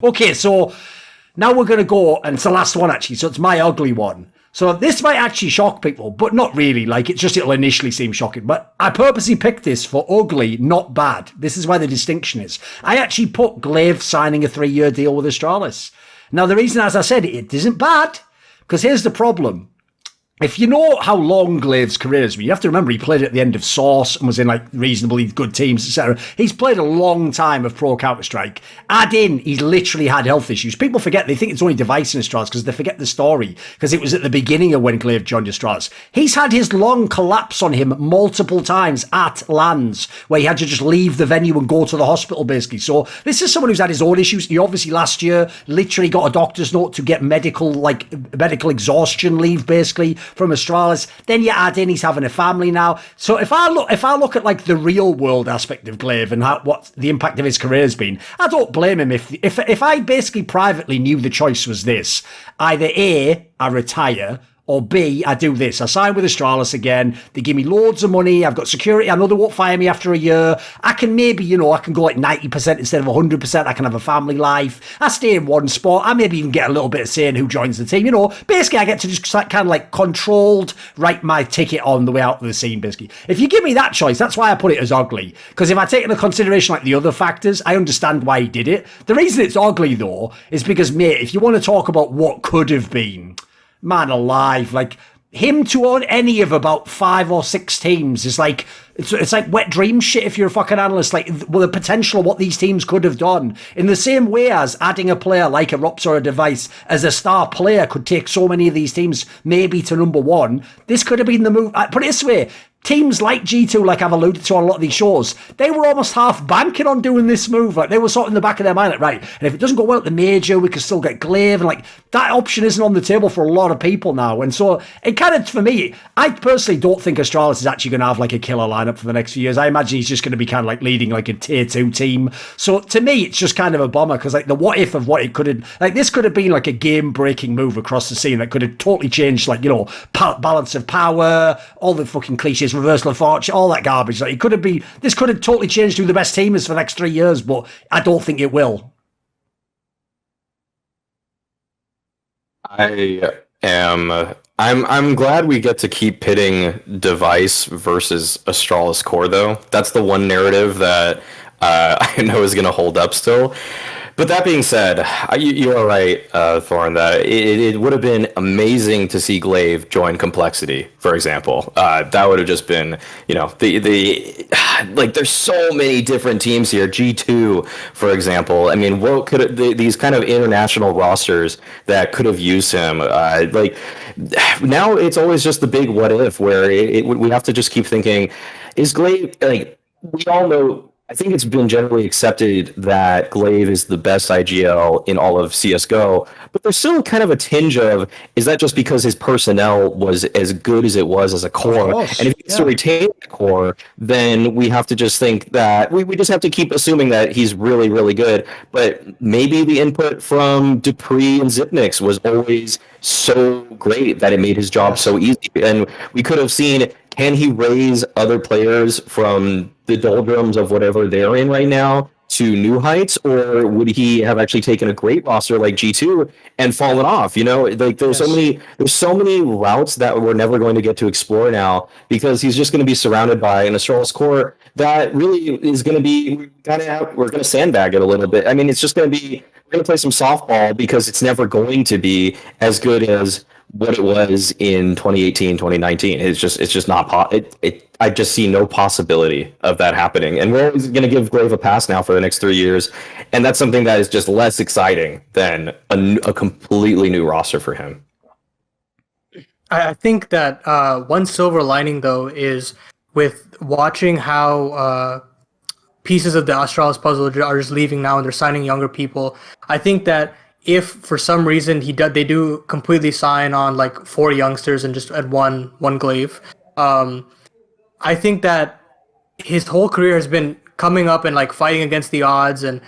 Okay, so now we're going to go, and it's the last one actually, so it's my ugly one. So this might actually shock people, but not really. Like, it'll initially seem shocking. But I purposely picked this for ugly, not bad. This is where the distinction is. I actually put gla1ve signing a 3-year deal with Astralis. Now, the reason, as I said, it isn't bad, because here's the problem. If you know how long gla1ve's career has been, you have to remember he played at the end of Source and was in like reasonably good teams, etc. He's played a long time of pro Counter-Strike. Add in, he's literally had health issues. People forget, they think it's only Device in Astralis because they forget the story, because it was at the beginning of when gla1ve joined Astralis. He's had his lung collapse on him multiple times at LANs, where he had to just leave the venue and go to the hospital, basically. So this is someone who's had his own issues. He obviously last year literally got a doctor's note to get medical exhaustion leave, basically, from Astralis. Then you add in he's having a family now. So if I look at like the real world aspect of gla1ve and what the impact of his career has been, I don't blame him if I basically privately knew the choice was this: either A, I retire, or B, I do this. I sign with Astralis again. They give me loads of money. I've got security. I know they won't fire me after a year. I can maybe, I can go like 90% instead of 100%. I can have a family life. I stay in one spot. I maybe even get a little bit of say in who joins the team. Basically I get to just kind of like controlled write my ticket on the way out of the scene, basically. If you give me that choice, that's why I put it as ugly. Because if I take into consideration like the other factors, I understand why he did it. The reason it's ugly though is because, mate, if you want to talk about what could have been, man alive, like him to own any of about 5 or 6 teams is like, it's like wet dream shit if you're a fucking analyst. Like, well, the potential of what these teams could have done, in the same way as adding a player like a Rops or a Device as a star player could take so many of these teams maybe to number 1. This could have been the move. Put it this way, teams like G2, like I've alluded to on a lot of these shows, they were almost half banking on doing this move. Like, they were sort of in the back of their mind, like, right, and if it doesn't go well at the major, we can still get gla1ve, and like, that option isn't on the table for a lot of people now. And so it kind of, for me, I personally don't think Astralis is actually going to have like a killer lineup for the next few years. I imagine he's just going to be kind of like leading like a tier 2 team. So to me, it's just kind of a bummer, because like the what if of what it could have, like this could have been like a game breaking move across the scene that could have totally changed, like, balance of power, all the fucking cliches, reversal of fortune, all that garbage. Like, this could have totally changed who the best team is for the next 3 years, but I don't think it will. I'm glad we get to keep pitting Device versus Astralis Core, though. That's the one narrative that I know is going to hold up still. But that being said, you are right, Thorin, that it would have been amazing to see gla1ve join Complexity, for example. That would have just been, there's so many different teams here. G2, for example. I mean, what could these kind of international rosters that could have used him? Now it's always just the big what if, where we have to just keep thinking, is gla1ve, we all know. I think it's been generally accepted that gla1ve is the best IGL in all of CSGO, but there's still kind of a tinge of, is that just because his personnel was as good as it was as a core? And if he gets to retain the core, then we have to just think that, we just have to keep assuming that he's really, really good. But maybe the input from Dupree and Zipnix was always so great that it made his job so easy. And we could have seen, can he raise other players from the doldrums of whatever they're in right now to new heights, or would he have actually taken a great roster like G2 and fallen off? There's so many routes that we're never going to get to explore now, because he's just going to be surrounded by an Astralis core that really is going to be, we're going to sandbag it a little bit. I mean, it's just going to be, we're going to play some softball, because it's never going to be as good as what it was in 2018, 2019. It's just not I just see no possibility of that happening. And we're always going to give gla1ve a pass now for the next 3 years. And that's something that is just less exciting than a completely new roster for him. I think that one silver lining, though, is with watching how pieces of the Astralis puzzle are just leaving now and they're signing younger people. I think that if for some reason they do completely sign on like 4 youngsters and just add one gla1ve, I think that his whole career has been coming up and like fighting against the odds and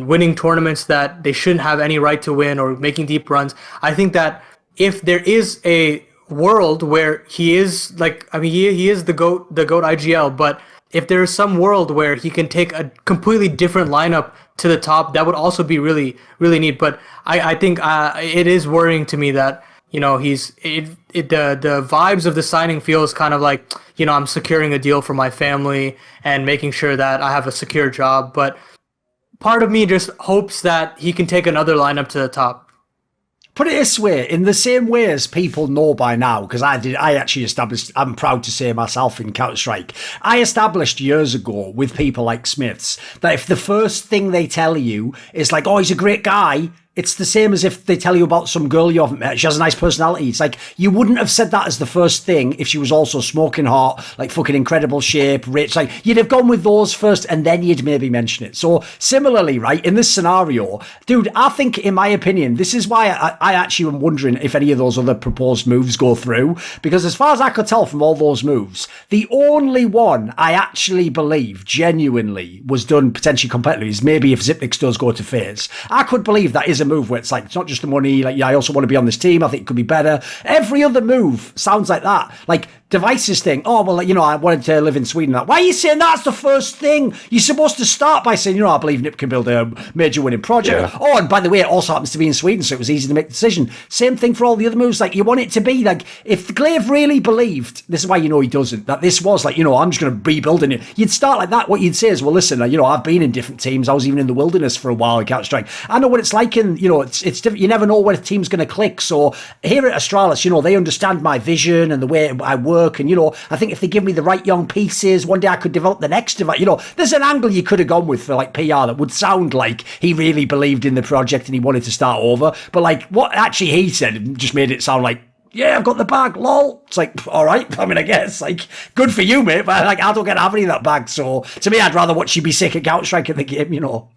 winning tournaments that they shouldn't have any right to win, or making deep runs. I think that if there is a world where he is he is the GOAT IGL, but if there is some world where he can take a completely different lineup to the top, that would also be really, really neat. But I think it is worrying to me that, you know, the vibes of the signing feels kind of like, you know, I'm securing a deal for my family and making sure that I have a secure job. But part of me just hopes that he can take another lineup to the top. Put it this way, in the same way as people know by now, because I actually established, I'm proud to say myself in Counter-Strike, I established years ago with people like Smiths that if the first thing they tell you is like, oh, he's a great guy, it's the same as if they tell you about some girl you haven't met. She has a nice personality. It's like, you wouldn't have said that as the first thing if she was also smoking hot, like fucking incredible shape, rich. Like, you'd have gone with those first and then you'd maybe mention it. So similarly, right, in this scenario, dude, I think, in my opinion, this is why I actually am wondering if any of those other proposed moves go through. Because as far as I could tell from all those moves, the only one I actually believe genuinely was done potentially competitively is maybe if Zipnix does go to FaZe. I could believe that is a move where it's like, it's not just the money, like, yeah, I also want to be on this team, I think it could be better. Every other move sounds like that. Like Device's thing, oh, well, you know, I wanted to live in Sweden. Why are you saying that's the first thing? You're supposed to start by saying, you know, I believe Nip can build a major winning project. Yeah. Oh, and by the way, it also happens to be in Sweden, so it was easy to make the decision. Same thing for all the other moves. Like, you want it to be like, if gla1ve really believed, this is why you know he doesn't, that this was like, you know, I'm just going to be building it. You'd start like that. What you'd say is, well, listen, you know, I've been in different teams. I was even in the wilderness for a while in Counter-Strike. I know what it's like, and, you know, it's different. You never know where a team's going to click. So here at Astralis, you know, they understand my vision and the way I work, and, you know, I think if they give me the right young pieces, one day I could develop the next device. You know, there's an angle you could have gone with for like PR that would sound like he really believed in the project and he wanted to start over. But like what actually he said just made it sound like, yeah, I've got the bag, lol. It's like, all right, I mean, I guess, like, good for you, mate, but like, I don't get to have any of that bag. So to me, I'd rather watch you be sick at Counter-Strike in the game, you know.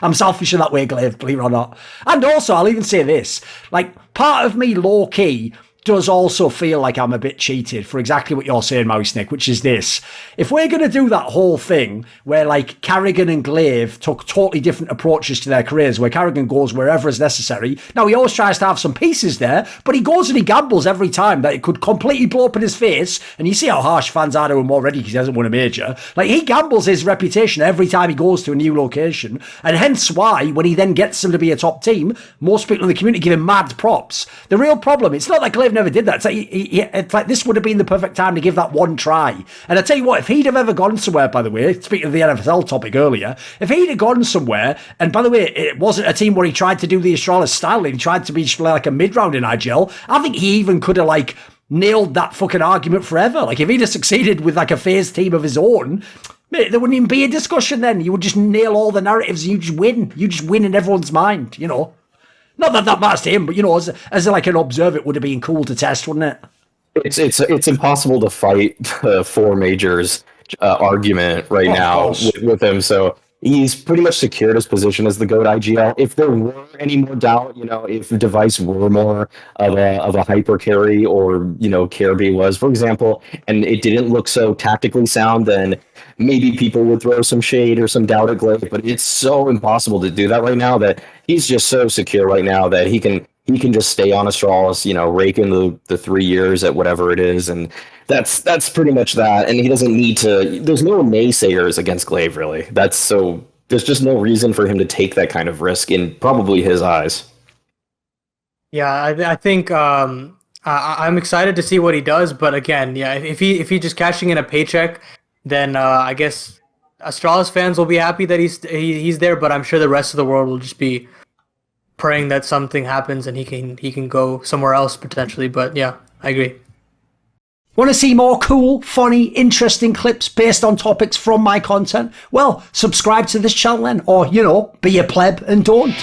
I'm selfish in that way, gla1ve, believe it or not. And also, I'll even say this, like, part of me, low-key, does also feel like I'm a bit cheated for exactly what you're saying, Mouse Nick, which is this. If we're going to do that whole thing where like Carrigan and gla1ve took totally different approaches to their careers, where Carrigan goes wherever is necessary. Now, he always tries to have some pieces there, but he goes and he gambles every time that it could completely blow up in his face. And you see how harsh fans are to him already because he hasn't won a major. Like, he gambles his reputation every time he goes to a new location. And hence why, when he then gets them to be a top team, most people in the community give him mad props. The real problem, it's not like gla1ve never did that. It's like, it's like this would have been the perfect time to give that one try. And I tell you what, if he'd have ever gone somewhere, by the way, speaking of the NFL topic earlier, if he'd have gone somewhere, and by the way, it wasn't a team where he tried to do the Astralis style, he tried to be like a mid-round in IGL, I think he even could have like nailed that fucking argument forever. Like, if he'd have succeeded with like a FaZe team of his own, mate, there wouldn't even be a discussion then. You would just nail all the narratives and you just win. You just win in everyone's mind, you know. Not that that matters to him, but, you know, as like an observer, it would have been cool to test, wouldn't it? It's impossible to fight the four majors argument right now with him. So he's pretty much secured his position as the GOAT IGL. If there were any more doubt, you know, if the Device were more of a hyper carry, or, you know, Caribbean was, for example, and it didn't look so tactically sound, then maybe people would throw some shade or some doubt at gla1ve. But it's so impossible to do that right now, that he's just so secure right now that he can just stay on Astralis, you know, rake in the 3 years at whatever it is, and that's pretty much that. And he doesn't need to. There's no naysayers against gla1ve, really. There's just no reason for him to take that kind of risk in probably his eyes. Yeah, I think I'm excited to see what he does, but again, yeah, if he just cashing in a paycheck, then I guess Astralis fans will be happy that he's there, but I'm sure the rest of the world will just be praying that something happens and he can go somewhere else potentially. But yeah, I agree. Want to see more cool, funny, interesting clips based on topics from my content? Well, subscribe to this channel then, or, you know, be a pleb and don't.